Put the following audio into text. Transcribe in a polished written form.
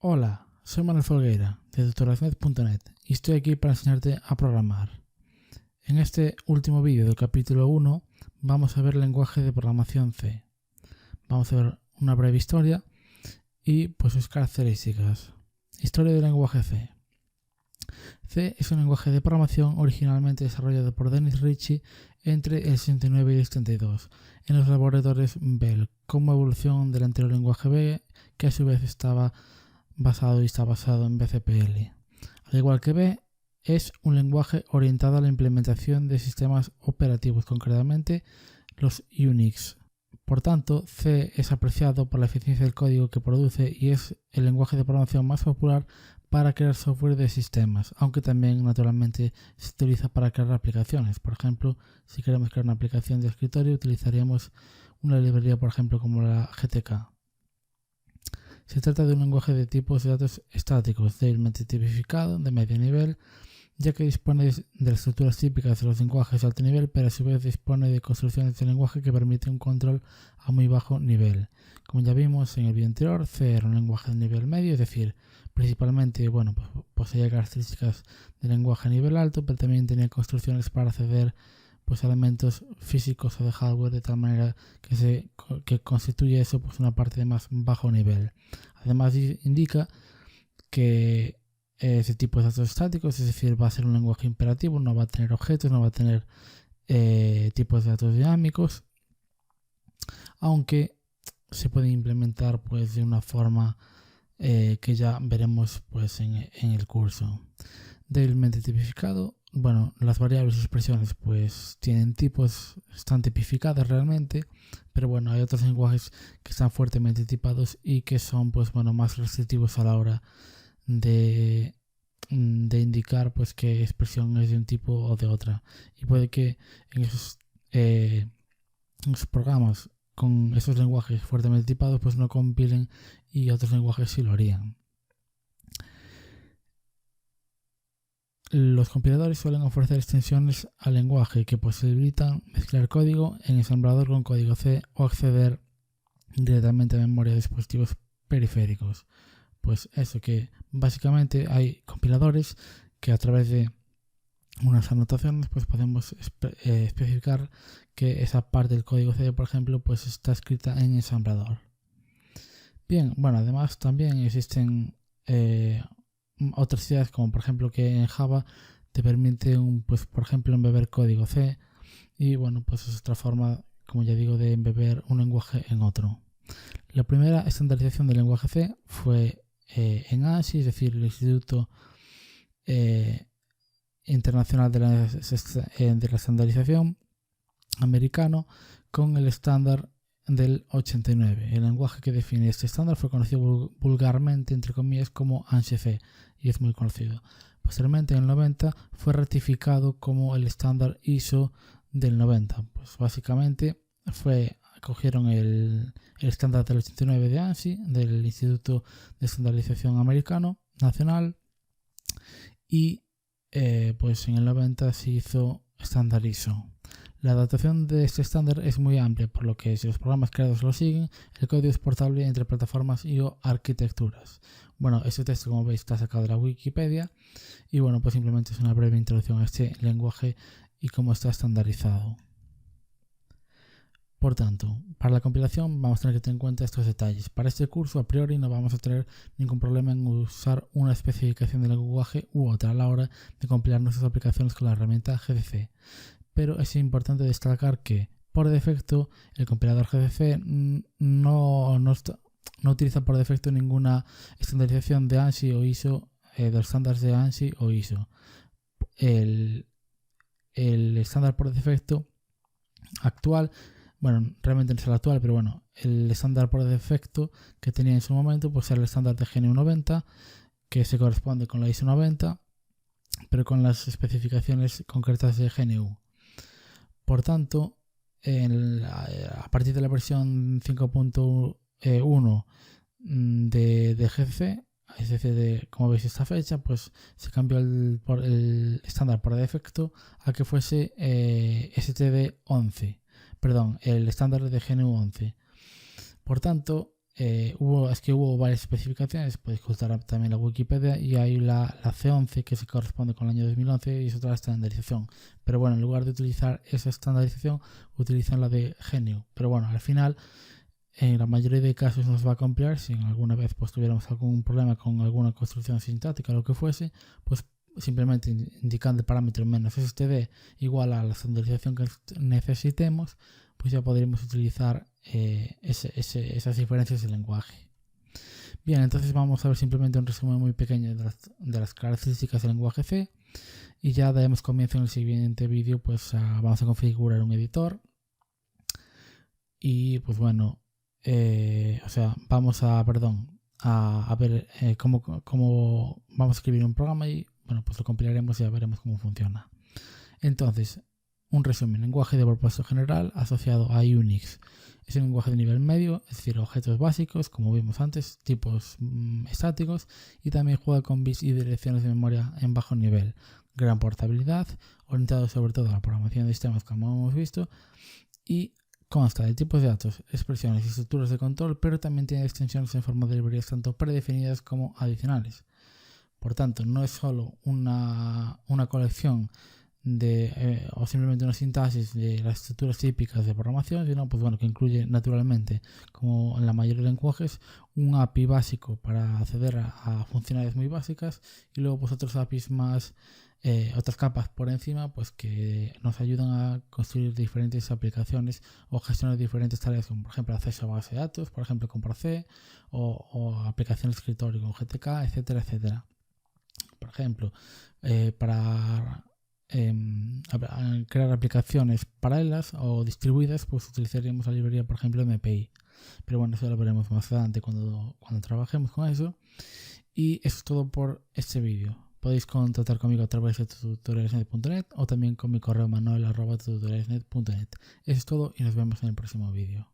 Hola, soy Manuel Folgueira de tutorialsnet.net y estoy aquí para enseñarte a programar. En este último vídeo del capítulo 1 vamos a ver el lenguaje de programación C. Vamos a ver una breve historia y pues sus características. Historia del lenguaje C. C es un lenguaje de programación originalmente desarrollado por Dennis Ritchie entre el 69 y el 72 en los laboratorios Bell como evolución del anterior lenguaje B, que a su vez está basado en BCPL. Al igual que B, es un lenguaje orientado a la implementación de sistemas operativos, concretamente los Unix. Por tanto, C es apreciado por la eficiencia del código que produce y es el lenguaje de programación más popular para crear software de sistemas, aunque también naturalmente se utiliza para crear aplicaciones. Por ejemplo, si queremos crear una aplicación de escritorio, utilizaríamos una librería, por ejemplo, como la GTK. Se trata de un lenguaje de tipos de datos estáticos, débilmente tipificado, de medio nivel, ya que dispone de las estructuras típicas de los lenguajes de alto nivel, pero a su vez dispone de construcciones de lenguaje que permiten un control a muy bajo nivel. Como ya vimos en el vídeo anterior, C era un lenguaje de nivel medio, es decir, principalmente poseía características de lenguaje a nivel alto, pero también tenía construcciones para acceder a elementos físicos o de hardware, de tal manera que constituye eso una parte de más bajo nivel. Además indica que ese tipo de datos estáticos, es decir, va a ser un lenguaje imperativo, no va a tener objetos, no va a tener tipos de datos dinámicos, aunque se puede implementar de una forma que ya veremos en el curso. Débilmente tipificado. Bueno, las variables y expresiones tienen tipos, están tipificadas realmente, pero bueno, hay otros lenguajes que están fuertemente tipados y que son más restrictivos a la hora de indicar qué expresión es de un tipo o de otra. Y puede que en esos programas con esos lenguajes fuertemente tipados no compilen y otros lenguajes sí lo harían. Los compiladores suelen ofrecer extensiones al lenguaje que posibilitan mezclar código en ensamblador con código C o acceder directamente a memoria de dispositivos periféricos. Eso, que básicamente hay compiladores que a través de unas anotaciones podemos especificar que esa parte del código C, por ejemplo, está escrita en ensamblador. Bien, bueno, además también existen otras ideas, como por ejemplo que en Java te permite por ejemplo embeber código C, y bueno, es otra forma, como ya digo, de embeber un lenguaje en otro. La primera estandarización del lenguaje C fue en ANSI, es decir, el Instituto Internacional de la Estandarización americano, con el estándar del 89. El lenguaje que define este estándar fue conocido vulgarmente, entre comillas, como ANSI C, y es muy conocido. Posteriormente, en el 90, fue ratificado como el estándar ISO del 90. Básicamente cogieron el estándar del 89 de ANSI, del Instituto de Estandarización Americano Nacional, y en el 90 se hizo estándar ISO. La adaptación de este estándar es muy amplia, por lo que si los programas creados lo siguen, el código es portable entre plataformas y o arquitecturas. Bueno, este texto, como veis, está sacado de la Wikipedia, y bueno, simplemente es una breve introducción a este lenguaje y cómo está estandarizado. Por tanto, para la compilación vamos a tener que tener en cuenta estos detalles. Para este curso, a priori, no vamos a tener ningún problema en usar una especificación del lenguaje u otra a la hora de compilar nuestras aplicaciones con la herramienta GDC. Pero es importante destacar que, por defecto, el compilador GDC no utiliza por defecto ninguna estandarización de ANSI o ISO, de los estándares de ANSI o ISO. El estándar por defecto actual, bueno, realmente no es el actual, pero bueno, el estándar por defecto que tenía en su momento era el estándar de GNU 90, que se corresponde con la ISO 90, pero con las especificaciones concretas de GNU. Por tanto, a partir de la versión 5.1 de GCC, es decir, como veis esta fecha, se cambió el estándar por defecto a que fuese STD 11, perdón, el estándar de GNU 11. Por tanto, hubo varias especificaciones, podéis consultar también la Wikipedia, y hay la C11 que se corresponde con el año 2011 y es otra estandarización. Pero bueno, en lugar de utilizar esa estandarización, utilizan la de GNU. Pero bueno, al final, en la mayoría de casos nos va a compilar. Si alguna vez pues tuviéramos algún problema con alguna construcción sintáctica o lo que fuese, pues simplemente indicando el parámetro -std igual a la estandarización que necesitemos, pues ya podríamos utilizar esas diferencias de lenguaje. Bien, entonces vamos a ver simplemente un resumen muy pequeño de las características del lenguaje C, y ya daremos comienzo en el siguiente vídeo. Pues vamos a configurar un editor y pues bueno, vamos a ver cómo vamos a escribir un programa, y bueno, pues lo compilaremos y ya veremos cómo funciona. Entonces, un resumen: lenguaje de propósito general asociado a Unix. Es un lenguaje de nivel medio, es decir, objetos básicos, como vimos antes, tipos estáticos, y también juega con bits y direcciones de memoria en bajo nivel. Gran portabilidad, orientado sobre todo a la programación de sistemas, como hemos visto, y consta de tipos de datos, expresiones y estructuras de control, pero también tiene extensiones en forma de librerías tanto predefinidas como adicionales. Por tanto, no es solo una colección o simplemente una sintaxis de las estructuras típicas de programación, sino pues bueno, que incluye naturalmente, como en la mayoría de lenguajes, un API básico para acceder a funcionalidades muy básicas, y luego pues otros APIs más, otras capas por encima, pues que nos ayudan a construir diferentes aplicaciones o gestionar diferentes tareas, como por ejemplo acceso a base de datos, por ejemplo con C, o aplicaciones de escritorio con GTK, etcétera, etcétera. Por ejemplo, para crear aplicaciones paralelas o distribuidas, pues utilizaríamos la librería, por ejemplo, MPI. Pero bueno, eso lo veremos más adelante cuando trabajemos con eso. Y eso es todo por este vídeo. Podéis contactar conmigo a través de tutorialsnet.net o también con mi correo manuel@tutorialsnet.net. Eso es todo y nos vemos en el próximo vídeo.